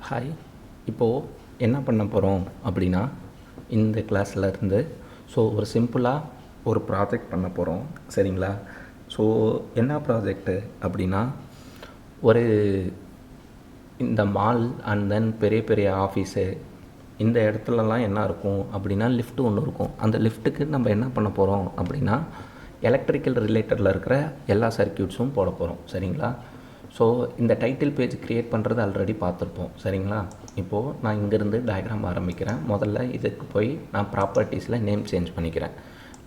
Hi, இப்போது என்ன பண்ண போகிறோம் அப்படின்னா இந்த கிளாஸில் இருந்து ஒரு சிம்பிளாக ஒரு ப்ராஜெக்ட் பண்ண போகிறோம். சரிங்களா? ஸோ என்ன ப்ராஜெக்ட்டு அப்படின்னா, ஒரு இந்த மால் அண்ட் தென் பெரிய பெரிய ஆஃபீஸு இந்த இடத்துலலாம் என்ன இருக்கும் அப்படின்னா லிஃப்ட்டு ஒன்று இருக்கும். அந்த லிஃப்ட்டுக்கு நம்ம என்ன பண்ண போகிறோம் அப்படின்னா எலக்ட்ரிக்கல் ரிலேட்டடில் இருக்கிற எல்லா சர்க்யூட்ஸும் போட போகிறோம். சரிங்களா? ஸோ இந்த டைட்டில் பேஜ் க்ரியேட் பண்ணுறது ஆல்ரெடி பார்த்துருப்போம். சரிங்களா? இப்போது நான் இங்கேருந்து டயக்ராம் ஆரம்பிக்கிறேன். முதல்ல இதுக்கு போய் நான் ப்ராப்பர்ட்டிஸில் நேம் சேஞ்ச் பண்ணிக்கிறேன்.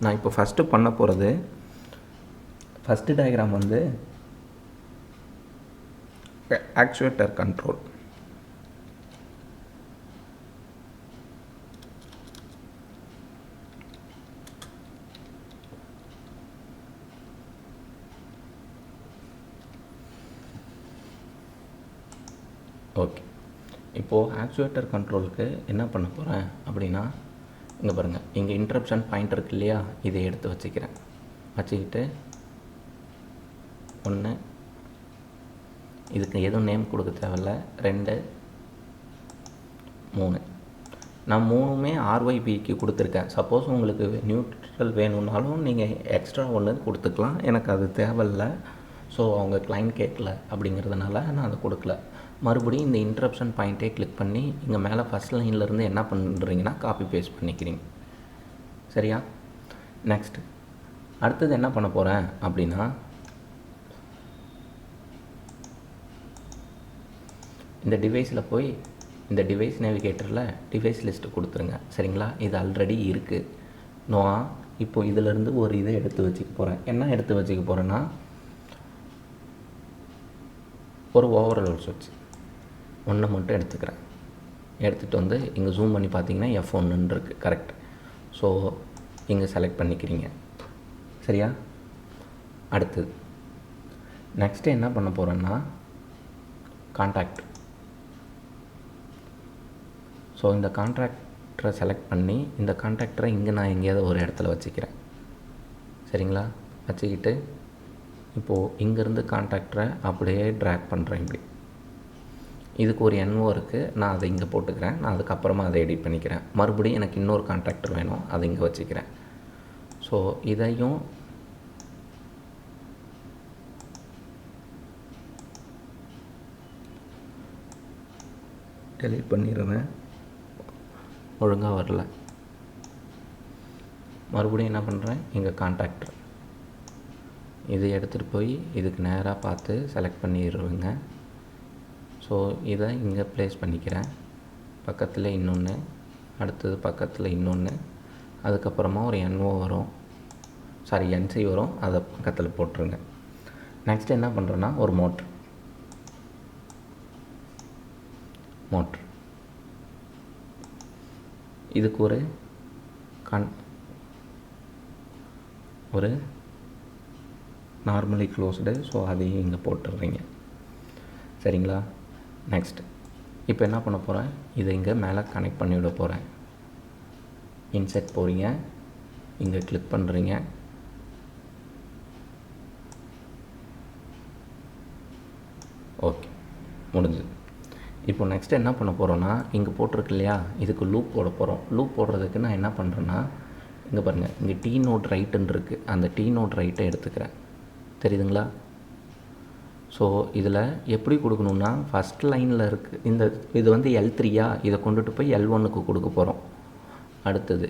நான் இப்போ ஃபஸ்ட்டு பண்ண போகிறது, ஃபஸ்ட்டு டயக்ராம் வந்து ஆக்சுவேட்டர் கண்ட்ரோல். ஓகே, இப்போது ஆக்சுவேட்டர் கண்ட்ரோலுக்கு என்ன பண்ண போகிறேன் அப்படின்னா, இங்கே பாருங்கள், இங்கே இன்டரப்ஷன் பாயிண்ட் இருக்கு இல்லையா, இதை எடுத்து வச்சுக்கிறேன். வச்சுக்கிட்டு ஒன்று, இதுக்கு எதுவும் நேம் கொடுக்க தேவையில்ல. 2, 3. நான் 3மே ஆர்ஒய்பிக்கு கொடுத்துருக்கேன். சப்போஸ் உங்களுக்கு நியூட்ரல் வேணும்னாலும் நீங்கள் எக்ஸ்ட்ரா ஒன்று கொடுத்துக்கலாம். எனக்கு அது தேவையில்லை. ஸோ அவங்க கிளைண்ட் கேட்கல அப்படிங்கிறதுனால நான் அதை கொடுக்கல. மறுபடியும் இந்த இன்டரப்ஷன் பாயிண்ட்டே கிளிக் பண்ணி இங்கே மேலே ஃபஸ்ட் லைன்லேருந்து என்ன பண்ணுறீங்கன்னா காப்பி பேஸ்ட் பண்ணிக்கிறீங்க. சரியா? நெக்ஸ்ட் அடுத்தது என்ன பண்ண போகிறேன் அப்படின்னா, இந்த டிவைஸில் போய் இந்த டிவைஸ் நேவிகேட்டரில் டிவைஸ் லிஸ்ட்டு கொடுத்துருங்க. சரிங்களா? இது ஆல்ரெடி இருக்குது. நான் இப்போ இதிலேருந்து ஒரு இதை எடுத்து வச்சுக்க போகிறேன். என்ன எடுத்து வச்சுக்க போகிறேன்னா, ஒரு ஓவரால் சுவிட்ச் ஒன்று மட்டும் எடுத்துக்கிறேன். எடுத்துகிட்டு வந்து இங்கே ஜூம் பண்ணி பார்த்தீங்கன்னா F1 இருக்குது. கரெக்ட். ஸோ இங்கே செலக்ட் பண்ணிக்கிறீங்க. சரியா? அடுத்தது நெக்ஸ்ட்டு என்ன பண்ண போகிறேன்னா, கான்டாக்ட். ஸோ இந்த கான்ட்ராக்டரை செலக்ட் பண்ணி இந்த கான்ட்ராக்டரை இங்கே நான் எங்கேயாவது ஒரு இடத்துல வச்சுக்கிறேன். சரிங்களா? வச்சுக்கிட்டு இப்போது இங்கேருந்து கான்ட்ராக்டரை அப்படியே ட்ராக் பண்ணுறேன். இப்படி இதுக்கு ஒரு NO இருக்குது. நான் அதை இங்கே போட்டுக்கிறேன். நான் அதுக்கப்புறமா அதை எடிட் பண்ணிக்கிறேன். மறுபடியும் எனக்கு இன்னொரு கான்ட்ராக்டர் வேணும், அதை இங்கே வச்சுக்கிறேன். ஸோ இதையும் டெலீட் பண்ணிடுறேன். ஒழுங்காக வரல. மறுபடியும் என்ன பண்ணுறேன், இங்கே கான்ட்ராக்டர் இதை எடுத்துகிட்டு போய் இதுக்கு நேராக பார்த்து செலக்ட் பண்ணிடுவேங்க. ஸோ இதை இங்கே ப்ளேஸ் பண்ணிக்கிறேன். பக்கத்தில் இன்னொன்று, அடுத்தது பக்கத்தில் இன்னொன்று, அதுக்கப்புறமா ஒரு NO வரும், NC வரும், அதை பக்கத்தில் போட்டுருங்க. நெக்ஸ்ட் என்ன பண்ணுறேன்னா, ஒரு மோட்ரு இதுக்கு ஒரு நார்மலி க்ளோஸ்டு. ஸோ அதையும் இங்கே போட்டுடுறீங்க. சரிங்களா? நெக்ஸ்ட் இப்போ என்ன பண்ண போகிறேன், இதை இங்கே மேலே கனெக்ட் பண்ணிவிட போகிறேன். இன்செர்ட் போகிறீங்க, இங்கே கிளிக் பண்ணுறீங்க. ஓகே, முடிஞ்சுது. இப்போ நெக்ஸ்ட் என்ன பண்ண போகிறோன்னா, இங்கே போட்டிருக்கு இல்லையா, இதுக்கு லூப் போட போகிறோம். லூப் போடுறதுக்கு நான் என்ன பண்ணுறேன்னா, இங்கே பாருங்கள், இங்கே T நோட் ரைட்டுன்னு இருக்குது. அந்த T நோட் ரைட்டை எடுத்துக்கிறேன். தெரியுதுங்களா? ஸோ இதில் எப்படி கொடுக்கணுன்னா, ஃபஸ்ட் லைனில் இருக்குது இது வந்து L3யா, இதை கொண்டுட்டு போய் L1க்கு கொடுக்க போகிறோம். அடுத்தது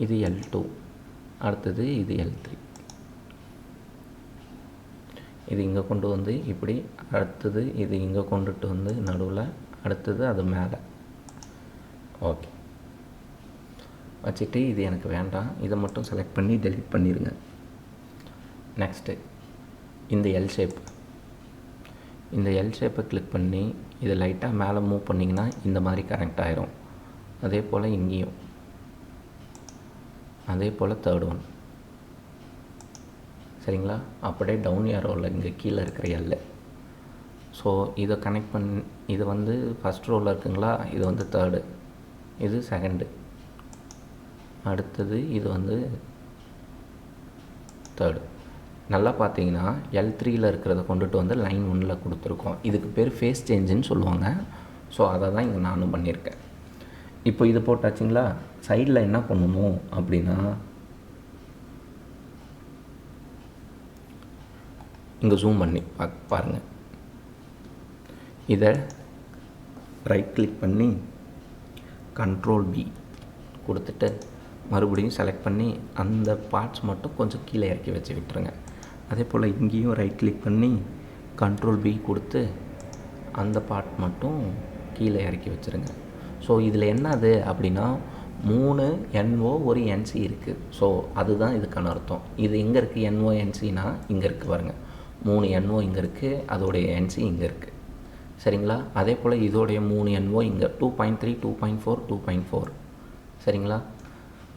இது L2, அடுத்தது இது L3. இது இங்கே கொண்டு வந்து இப்படி, அடுத்தது இது இங்கே கொண்டுட்டு வந்து நடுவில், அடுத்தது அது மேலே. ஓகே, வச்சுட்டு இது எனக்கு வேண்டாம், இதை மட்டும் செலக்ட் பண்ணி டெலீட் பண்ணிடுங்க. நெக்ஸ்ட்டு இந்த எல் ஷேப்பை கிளிக் பண்ணி இதை லைட்டாக மேலே மூவ் பண்ணிங்கன்னா இந்த மாதிரி கனெக்ட் ஆகிரும். அதே போல் இங்கேயும், அதே போல் தேர்ட் ஒன். சரிங்களா? அப்படியே டவுன் ஏரோவில் இங்கே கீழே இருக்கிற எல். ஸோ இதை கனெக்ட் பண்ணி, இது வந்து ஃபஸ்ட் ரோவில் இருக்குங்களா, இது வந்து தேர்டு, இது செகண்டு, அடுத்தது இது வந்து தேர்டு. நல்லா பார்த்தீங்கன்னா L3யில் இருக்கிறத கொண்டுட்டு வந்து லைன் 1ல் கொடுத்துருக்கோம். இதுக்கு பேர் ஃபேஸ் சேஞ்சுன்னு சொல்லுவாங்க. ஸோ அதை தான் இங்கே நானும் பண்ணியிருக்கேன். இப்போ இது போட்டாச்சுங்களா. சைடில் என்ன பண்ணணும் அப்படின்னா, இங்கே ஜூம் பண்ணி பாருங்கள். இதை ரைட் கிளிக் பண்ணி கண்ட்ரோல் B கொடுத்துட்டு மறுபடியும் செலக்ட் பண்ணி அந்த பார்ட்ஸ் மட்டும் கொஞ்சம் கீழே இறக்கி வச்சு விட்டுருங்க. அதே போல் இங்கேயும் ரைட் கிளிக் பண்ணி கண்ட்ரோல் B கொடுத்து அந்த பார்ட் மட்டும் கீழே இறக்கி வச்சுருங்க. ஸோ இதில் என்னது அப்படின்னா 3 NO ஒரு NC இருக்குது. ஸோ அதுதான் இதுக்கான அர்த்தம். இது எங்கே இருக்குது? NO NCனா இங்கே இருக்குது பாருங்கள். 3 NO இங்கே இருக்குது, அதோடைய NC இங்கே இருக்குது. சரிங்களா. அதே போல் இதோடைய 3 NO இங்கே 2.3 2.4 2.4 சரிங்களா.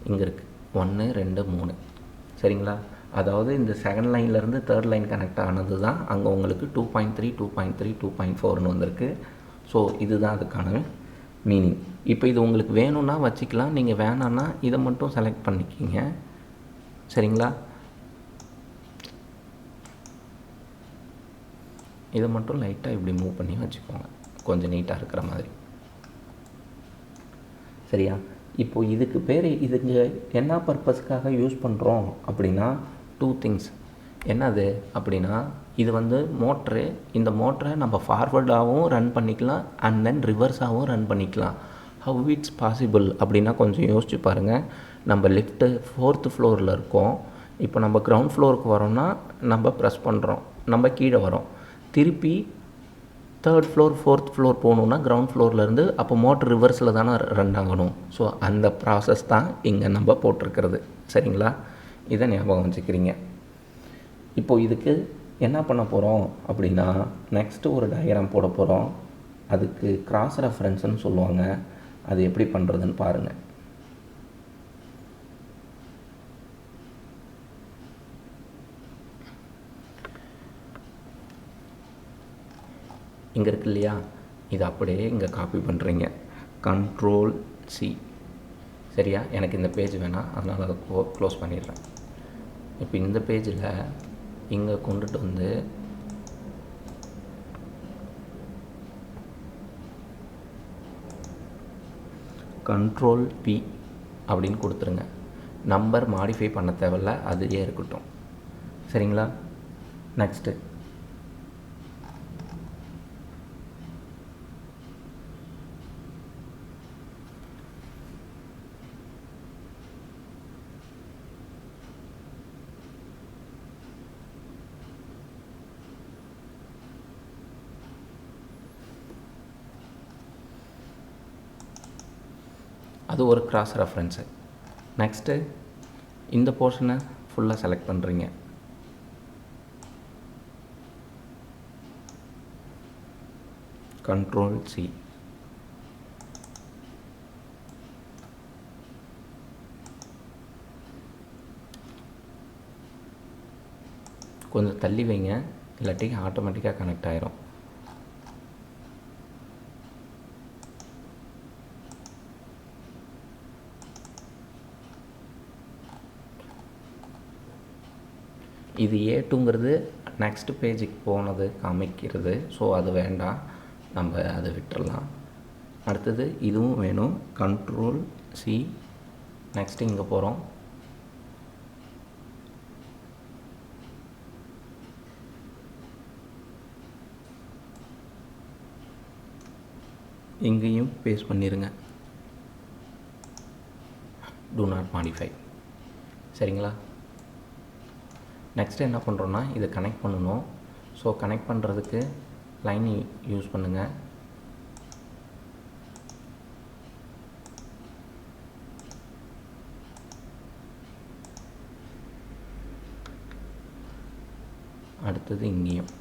இங்கே இருக்குது 1 2 3 சரிங்களா. அதாவது இந்த செகண்ட் லைன்லேருந்து தேர்ட் லைன் கனெக்ட் ஆனது தான் அங்கே உங்களுக்கு 2.3 2.3 2.4ன்னு வந்திருக்கு. ஸோ இதுதான் அதுக்கான மீனிங். இப்போ இது உங்களுக்கு வேணும்னா வச்சுக்கலாம், நீங்கள் வேணான்னா இதை மட்டும் செலக்ட் பண்ணிக்கிங்க. சரிங்களா. இதை மட்டும் லைட்டாக இப்படி மூவ் பண்ணி வச்சுக்கோங்க, கொஞ்சம் நீட்டாக இருக்கிற மாதிரி. சரியா. இப்போது இதுக்கு பேர் இதுங்க என்ன பர்பஸ்க்காக யூஸ் பண்ணுறோம் அப்படின்னா 2 திங்ஸ். என்னது அப்படின்னா, இது வந்து மோட்ரு. இந்த மோட்டரை நம்ம ஃபார்வர்டாகவும் ரன் பண்ணிக்கலாம் அண்ட் தென் ரிவர்ஸாகவும் ரன் பண்ணிக்கலாம். ஹவ் இட்ஸ் பாசிபிள் அப்படின்னா கொஞ்சம் யோசிச்சு பாருங்கள். நம்ம லிஃப்ட்டு 4th ஃப்ளோரில் இருக்கோம். இப்போ நம்ம கிரவுண்ட் ஃப்ளோருக்கு வரோம்னா நம்ம ப்ரெஸ் பண்ணுறோம், நம்ம கீழே வரோம். திருப்பி 3rd ஃப்ளோர் 4th ஃப்ளோர் போகணுன்னா கிரவுண்ட் ஃப்ளோர்லேருந்து அப்போ மோட்டர் ரிவர்ஸில் தானே ரன் ஆகணும். ஸோ அந்த ப்ராசஸ் தான் இங்கே நம்ம போட்டிருக்கிறது. சரிங்களா. இதை ஞாபகம் வச்சுக்கிறீங்க. இப்போது இதுக்கு என்ன பண்ண போகிறோம் அப்படின்னா, நெக்ஸ்ட்டு ஒரு டயக்ராம் போட போகிறோம். அதுக்கு கிராஸ் ரெஃபரன்ஸ்னு சொல்லுவாங்க. அது எப்படி பண்ணுறதுன்னு பாருங்கள். இங்கே இருக்கு இல்லையா, இது அப்படியே இங்கே காப்பி பண்ணுறீங்க. Control C. சரியா. எனக்கு இந்த பேஜ் வேணாம், அதனால் அதை க்ளோஸ் பண்ணிடுறேன். இப்போ இந்த பேஜில் இங்கே கொண்டுட்டு வந்து கண்ட்ரோல் P அப்படின்னு கொடுத்துருங்க. நம்பர் மாடிஃபை பண்ண தேவையில்ல, அதுவே இருக்கட்டும். சரிங்களா. நெக்ஸ்ட்டு அது ஒரு கிராஸ் ரெஃபரன்ஸு. நெக்ஸ்ட்டு இந்த போர்ஷனை ஃபுல்லாக செலக்ட் பண்ணுறீங்க. Control C. கொஞ்சம் தள்ளி வைங்க, இல்லாட்டி ஆட்டோமேட்டிக்காக கனெக்ட் ஆகிரும். இது A2ங்கிறது நெக்ஸ்ட் பேஜுக்கு போனது காமிக்கிறது. ஸோ அது வேண்டாம், நம்ம அதை விட்டுறலாம். அடுத்தது இதுவும் வேணும். Control C. நெக்ஸ்ட்டு இங்கே போகிறோம். இங்கேயும் பேஸ்ட் பண்ணிடுங்க. do not modify. சரிங்களா. நெக்ஸ்ட்டு என்ன பண்ணுறோன்னா இதை கனெக்ட் பண்ணணும். ஸோ கனெக்ட் பண்ணுறதுக்கு லைன் யூஸ் பண்ணுங்கள். அடுத்தது இங்கேயும்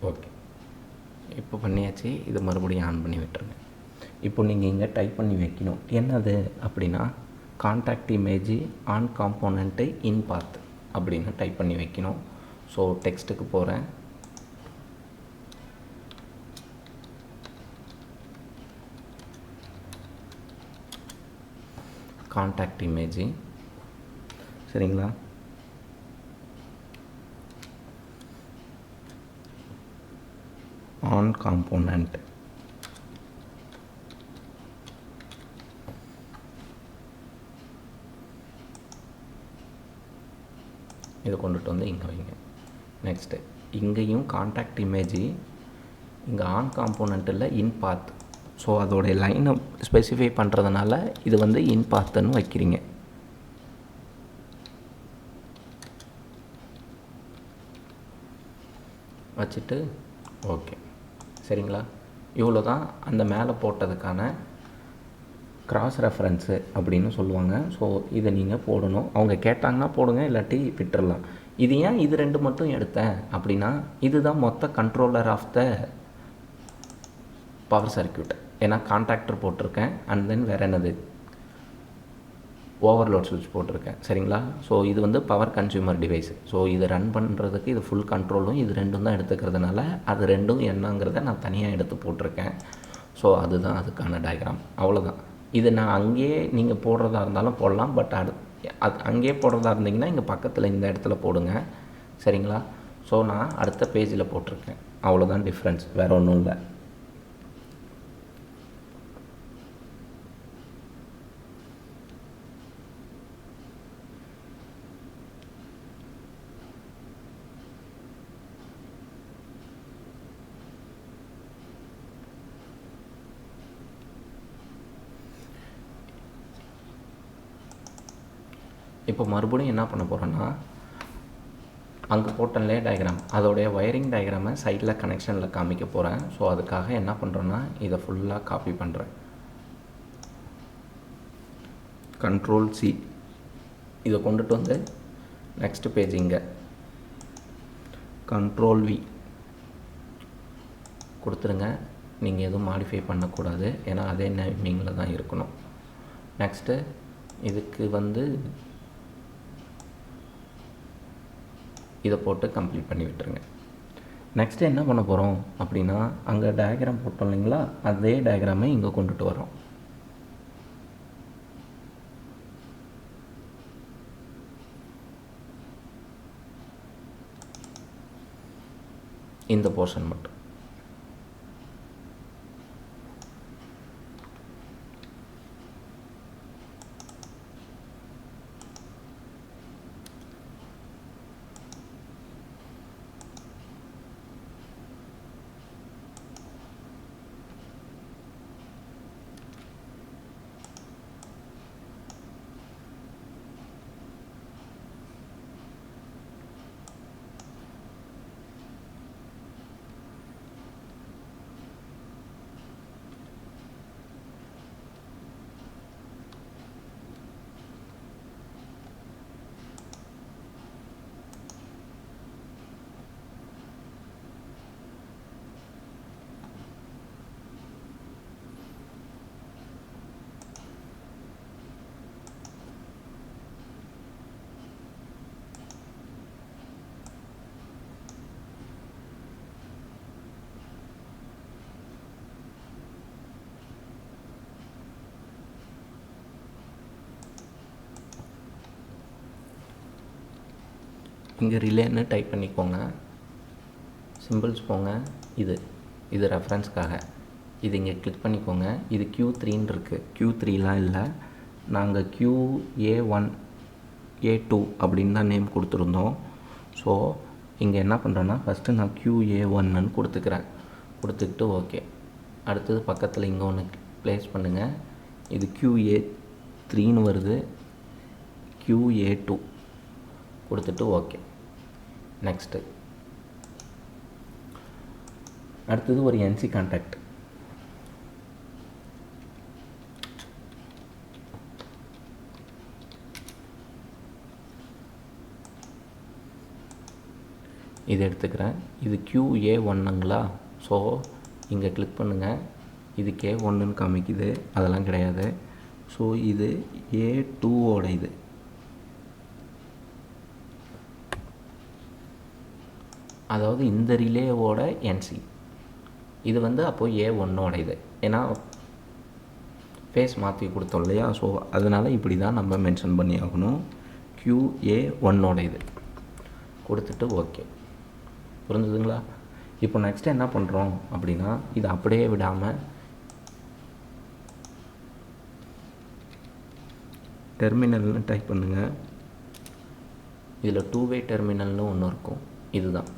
ஓகே, இப்போ பண்ணியாச்சு. இது மறுபடியும் ஆன் பண்ணி விட்டுருங்க. இப்போ நீங்கள் இங்கே டைப் பண்ணி வைக்கணும். என்னது அப்படின்னா கான்டாக்ட் இமேஜ் ஆன் காம்போனண்ட்டு இன் பாத் அப்படின்னு டைப் பண்ணி வைக்கணும். ஸோ டெக்ஸ்ட்டுக்கு போகிறேன். கான்டாக்ட் இமேஜ், சரிங்களா? ஆன் காம்போனண்ட் இதை கொண்டுட்டு வந்து இங்கே வைங்க. நெக்ஸ்ட்டு இங்கேயும் கான்டாக்ட் இமேஜ் இங்கே ஆன் காம்போனண்ட்டில் இன் பாத். ஸோ அதோடைய லைனை ஸ்பெசிஃபை பண்ணுறதுனால இது வந்து இன் பாத்துன்னு வைக்கிறீங்க. வச்சுட்டு ஓகே, சரிங்களா? இவ்வளோ தான் அந்த மேலே போட்டதுக்கான கிராஸ் ரெஃபரன்ஸு அப்படின்னு சொல்லுவாங்க. ஸோ இதை நீங்கள் போடணும். அவங்க கேட்டாங்கன்னா போடுங்க, இல்லாட்டி விட்டுறலாம். இது ஏன் இது ரெண்டு மட்டும் எடுத்தேன் அப்படின்னா இதுதான் மொத்த controller of the power circuit. ஏன்னா கான்டாக்டர் போட்டிருக்கேன், அண்ட் தென் வேறு என்னது ஓவர்லோட் சுவிட்ச் போட்டிருக்கேன், சரிங்களா? ஸோ இது வந்து பவர் கன்சியூமர் டிவைஸ். ஸோ இது ரன் பண்ணுறதுக்கு இது ஃபுல் கண்ட்ரோலும் இது ரெண்டும் தான் எடுத்துக்கிறதுனால அது ரெண்டும் என்னங்கிறத நான் தனியாக எடுத்து போட்டிருக்கேன். ஸோ அதுதான் அதுக்கான டயக்ராம், அவ்வளோதான். இது நான் அங்கேயே நீங்கள் போடுறதா இருந்தாலும் போடலாம், பட் அது அங்கேயே போடுறதா இருந்தீங்கன்னா இங்கே பக்கத்தில் இந்த இடத்துல போடுங்க, சரிங்களா? ஸோ நான் அடுத்த பேஜில் போட்டிருக்கேன், அவ்வளோதான் டிஃப்ரென்ஸ், வேறு ஒன்றும் இல்லை. இப்போ மறுபடியும் என்ன பண்ண போகிறேன்னா அங்கே போட்டன்லே டயக்ராம் அதோடைய ஒயரிங் டயக்ராமை சைடில் கனெக்ஷனில் காமிக்க போகிறேன். ஸோ அதுக்காக என்ன பண்ணுறேன்னா இதை ஃபுல்லாக காப்பி பண்ணுறேன். கண்ட்ரோல் சி, இதை கொண்டுட்டு வந்து நெக்ஸ்ட் பேஜ் இங்கே கண்ட்ரோல் வி கொடுத்துருங்க. நீங்கள் எதுவும் மாடிஃபை பண்ணக்கூடாது, ஏன்னா அதே நேமிங்கில் தான் இருக்கணும். நெக்ஸ்ட்டு இதுக்கு வந்து இதை போட்டு கம்ப்ளீட் பண்ணி விட்டுருங்க. நெக்ஸ்ட்டு என்ன பண்ண போகிறோம் அப்படின்னா அங்கே டயக்ராம் போட்டோம் இல்லைங்களா, அதே டயக்ராமை இங்கே கொண்டுட்டு வரோம். இந்த போர்ஷன் மட்டும் இங்கே ரிலேன்னு டைப் பண்ணிக்கோங்க. சிம்பிள்ஸ் போங்க. இது ரெஃபரன்ஸ்க்காக இது இங்கே கிளிக் பண்ணிக்கோங்க. இது Q3ன்னு இருக்குது. Q3லாம் இல்லை, நாங்கள் QA1 A2 அப்படின்னு தான் நேம் கொடுத்துருந்தோம். ஸோ இங்கே என்ன பண்ணுறேன்னா ஃபஸ்ட்டு நான் QA1ன்னு கொடுத்துக்கிறேன். கொடுத்துக்கிட்டு ஓகே. அடுத்தது பக்கத்தில் இங்கே ஒன்று ப்ளேஸ் பண்ணுங்கள். இது QA3ன்னு வருது. QA2 கொடுத்துட்டு ஓகே. நெக்ஸ்ட்டு அடுத்தது ஒரு NC கான்டாக்ட். இது எடுத்துக்கிறேன். இது QA1ங்களா? ஸோ இங்கே கிளிக் பண்ணுங்கள். இது K1ன்னு காமிக்குது, அதெல்லாம் கிடையாது. ஸோ இது A2ஓட இது. அதாவது இந்த ரிலேவோட NC. இது வந்து அப்போது A1ஓட இது. ஏன்னா ஃபேஸ் மாற்றி கொடுத்தோம் இல்லையா? ஸோ அதனால் இப்படி தான் நம்ம மென்ஷன் பண்ணி ஆகணும். QA1ஓட இது கொடுத்துட்டு ஓகே. புரிஞ்சுதுங்களா? இப்போ நெக்ஸ்ட்டு என்ன பண்ணுறோம் அப்படின்னா, இது அப்படியே விடாமல் டெர்மினல்னு டைப் பண்ணுங்கள். இதில் 2-வே டெர்மினல்னு ஒன்று இருக்கும். இதுதான்,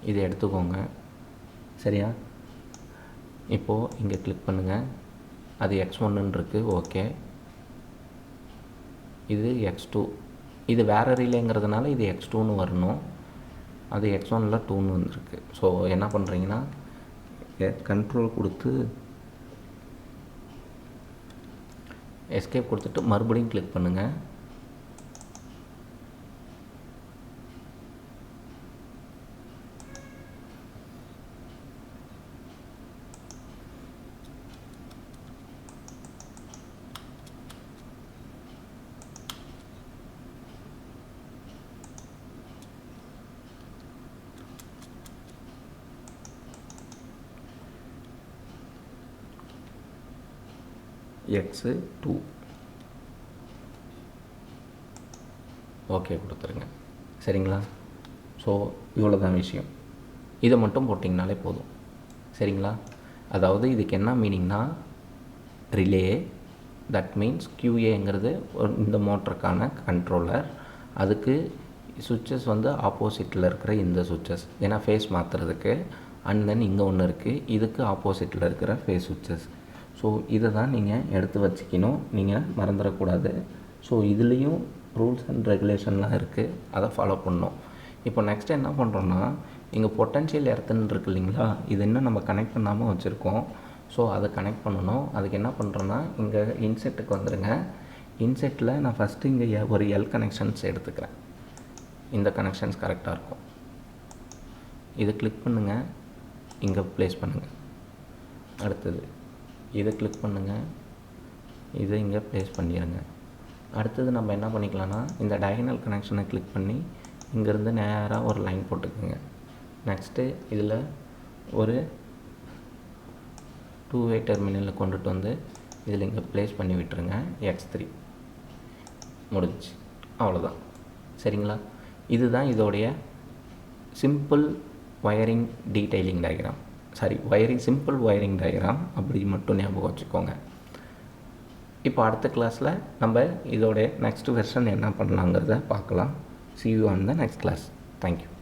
இதை எடுத்துக்கோங்க. சரியா? இப்போது இங்கே கிளிக் பண்ணுங்கள். அது X1ன்னு இருக்குது. ஓகே. இது X2. இது வேறு ரிலேங்கிறதுனால இது X2ன்னு வரணும். அது X1ல் 2ன்னு வந்திருக்கு. ஸோ என்ன பண்ணுறீங்கன்னா, கண்ட்ரோல் கொடுத்து எஸ்கேப் கொடுத்துட்டு மறுபடியும் கிளிக் பண்ணுங்கள். X2 ஓகே கொடுத்துருங்க. சரிங்களா? ஸோ இவ்வளோ தான் விஷயம். இதை மட்டும் போட்டிங்கனாலே போதும். சரிங்களா? அதாவது இதுக்கு என்ன மீனிங்னா, ரிலே, தட் மீன்ஸ் QAங்கிறது இந்த மோட்டருக்கான கண்ட்ரோலர். அதுக்கு சுவிட்சஸ் வந்து ஆப்போசிட்டில் இருக்கிற இந்த சுவிட்சஸ், ஏன்னா ஃபேஸ் மாற்றுறதுக்கு. அண்ட் தென் இங்கே ஒன்று இருக்குது, இதுக்கு ஆப்போசிட்டில் இருக்கிற ஃபேஸ் சுவிட்சஸ். ஸோ இதை தான் நீங்கள் எடுத்து வச்சுக்கணும், நீங்கள் மறந்துடக்கூடாது. ஸோ இதுலேயும் ரூல்ஸ் அண்ட் ரெகுலேஷன்லாம் இருக்குது, அதை ஃபாலோ பண்ணணும். இப்போ நெக்ஸ்ட் என்ன பண்ணுறோன்னா, இங்கே பொட்டன்ஷியல் எர்த்துன்னு இருக்குது இல்லைங்களா? இது இன்னும் நம்ம கனெக்ட் பண்ணாமல் வச்சுருக்கோம். ஸோ அதை கனெக்ட் பண்ணணும். அதுக்கு என்ன பண்ணுறோன்னா, இங்கே இன்செட்டுக்கு வந்துடுங்க. இன்செட்டில் நான் ஃபஸ்ட்டு இங்கே ஒரு L கனெக்ஷன்ஸ் எடுத்துக்கிறேன். இந்த கனெக்ஷன்ஸ் கரெக்டாக இருக்கும். இதை கிளிக் பண்ணுங்கள், இங்கே ப்ளேஸ் பண்ணுங்கள். அடுத்தது இதை கிளிக் பண்ணுங்கள், இதை இங்கே ப்ளேஸ் பண்ணிடுங்க. அடுத்தது நம்ம என்ன பண்ணிக்கலாம்னா, இந்த டயகனல் கனெக்ஷனை கிளிக் பண்ணி இங்கேருந்து நேராக ஒரு லைன் போட்டுக்குங்க. நெக்ஸ்ட்டு இதில் ஒரு 2-வே டெர்மினலில் கொண்டுட்டு வந்து இதில் இங்கே ப்ளேஸ் பண்ணி விட்டுருங்க. X3 முடிஞ்சிச்சு. அவ்வளோதான். சரிங்களா? இதுதான் இதோடைய simple wiring detailing diagram. Simple wiring diagram அப்படி மட்டும் ஞாபகம் வச்சுக்கோங்க. இப்போ அடுத்த கிளாஸில் நம்ம இதோடைய நெக்ஸ்ட் வெர்ஷன் என்ன பண்ணலாங்கிறத பார்க்கலாம். See you on the next class. Thank you.